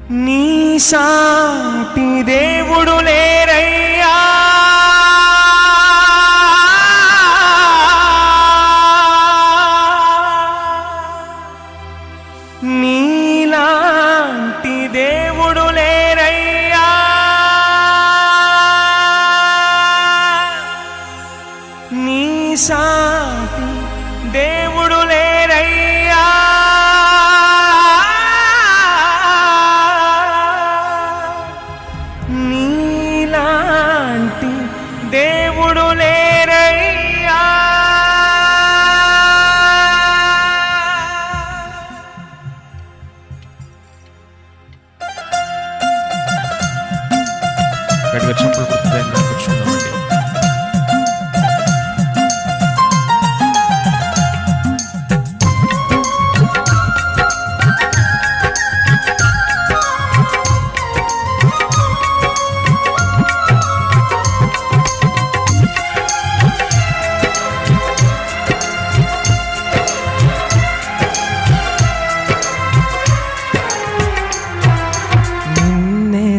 నీ సాటి దేవుడు లేరయ్యా, నీలాంటి దేవుడు లేరయ్యా, నీ సాటి దేవుడు లేరయ్యా, నీలాంటి దేవుడు లేరయ్యా. గట్టిగా చెప్పులు గుర్తుదాన్ని కూర్చున్నామండి.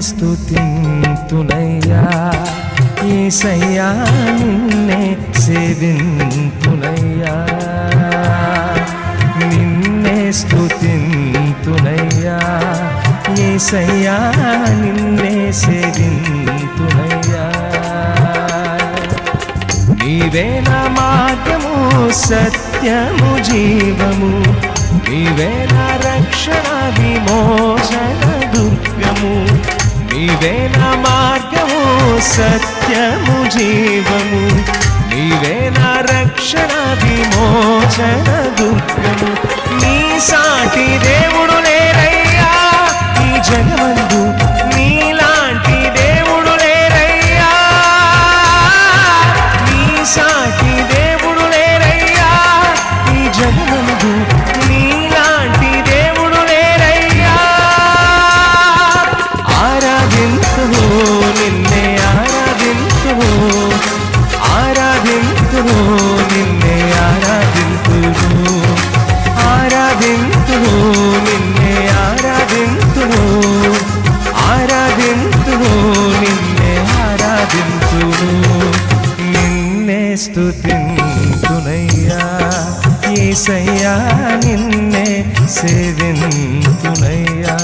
స్తుతింతునయ్యా యేసయ్యా, నిన్నే సేవింతునయ్యా, నిన్నే స్తుతింతునయ్యా యేసయ్యా, నిన్నే సేవింతునయ్యా. నీవే నా మార్గము సత్యము జీవము, నీవే నా రక్షణ విమోచన దుర్గము, నీవే నా మార్గము సత్యము జీవము, నీవే నా రక్షణ విమోచన దుర్గము. నీ సాటి దేవుడు లేరయ్యా ఈ జగమందు, నీలాంటి దేవుడు లేరయ్యా, నీ సాటి దేవుడు లేరయ్యా ఈ జగమందు, నీలాంటి దేవుడు లేరయ్యా. ఆరాధింతును నిన్నే ఆరాధింతును, ఆరాధింతును నిన్నే ఆరాధింతును, ఆరాధింతును నిన్నే ఆరాధింతును, ఆరాధింతును నిన్నే ఆరాధింతును. నిన్నే స్తుతింతునయ్యా యేసయ్యా, నిన్నే సేవింతునయ్యా.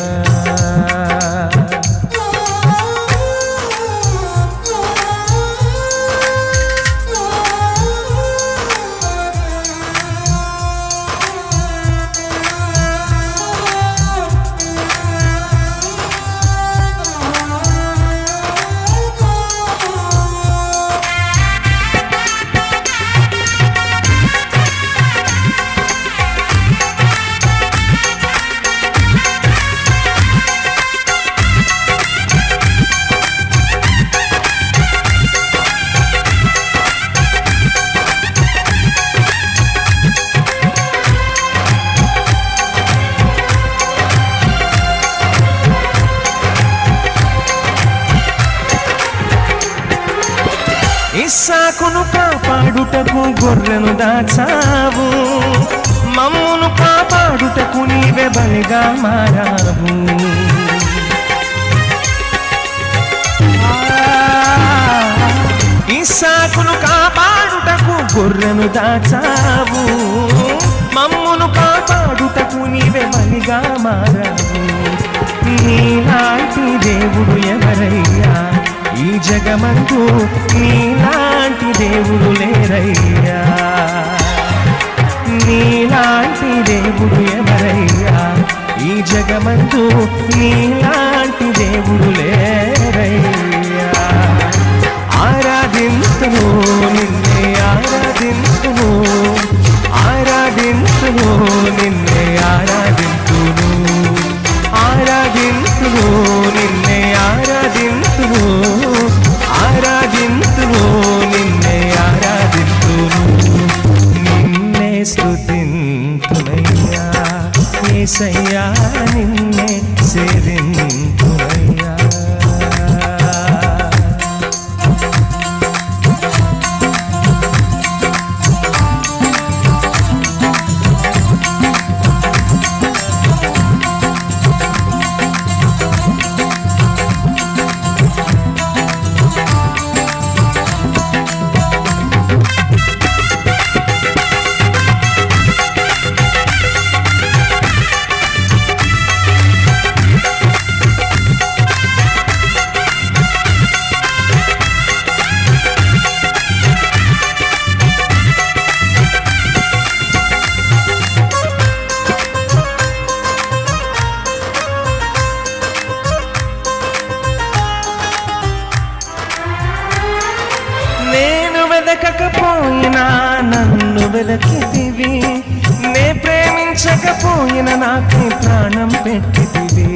ఇస్సాకును కాపాడుటకు గొర్రెను దాచావు, మమ్మును కాపాడుటకు నీవే బలిగా మారావు. ఇస్సాకును కాపాడుటకు గొర్రెను దాచావు, మమ్మును కాపాడుటకు నీవే బలిగా మారావు. నీలాంటి దేవుడు ఎవరయ్యా ఈ జగమందు, నీలాంటి దేవుడు లేరయ్యా, నీలాంటి దేవుడు ఎవరయ్యా ఈ జగమందు, నీలాంటి దేవుడు లేరయ్యా. ఆరాధింతును నిన్నే ఆరాధింతును, ఆరాధింతును నిన్నే ఆరాధింతును, ఆరాధింతును నిన్నే ఆరాధింతును, ఆరాధింతును నిన్నే ఆరాధింతును. నిన్నే స్తుతింతునయ్యా యేసయ్యా, నిన్నే సేవింతునయ్యా. ప్రేమించకపోయిన నాకై ప్రాణం పెట్టితివి.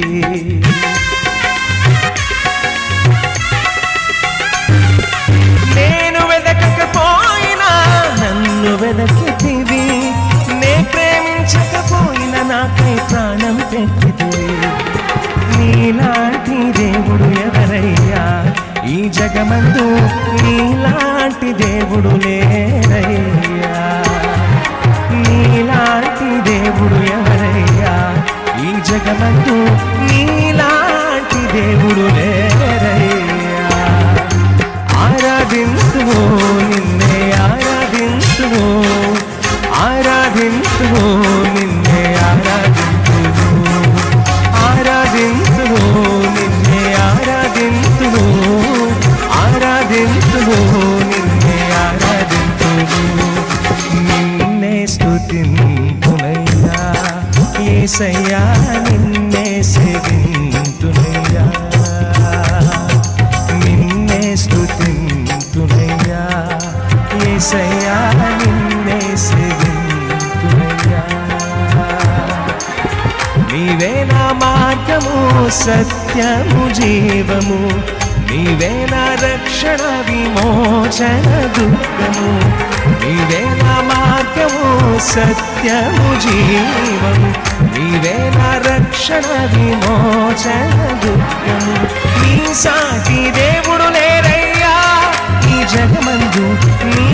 నేను వెదకకపోయినా నన్ను వెదకితివి. నే ప్రేమించకపోయిన నాకై ప్రాణం పెట్టితివి. నీలాంటి దేవుడు ఎవరయ్యా ఈ జగమందు, నీలాంటి దేవుడు లేరయ్యా. నీలాంటి దేవుడు ఎవరయ్యా ఈ జగమందు, నీలాంటి దేవుడు లేరయ్యా. ఆరాధింతును నిన్నే ఆరాధింతును, ఆరాధింతును నిన్నే ఆరాధింతును, ఆరాధింతును నిన్నే ఆరాధింతును, ఆరాధింతును నిన్నే ఆరాధింతును. నిన్నే స్తుతింతునయ్యా యేసయ్యా, నిన్నే సేవింతునయ్యా. నిన్నే స్తుతింతునయ్యా యేసయ్యా, నిన్నే సేవింతునయ్యా. నీవే నా మార్గము సత్యము జీవము, నీవే నా రక్షణ విమోచన దుఃఖము. నీవే నా మార్గము సత్యము జీవము, నీవే నా రక్షణ విమోచన దుఃఖము. నీ సాటి దేవుడు లేరయ్యా ఈ జగమందు, నీ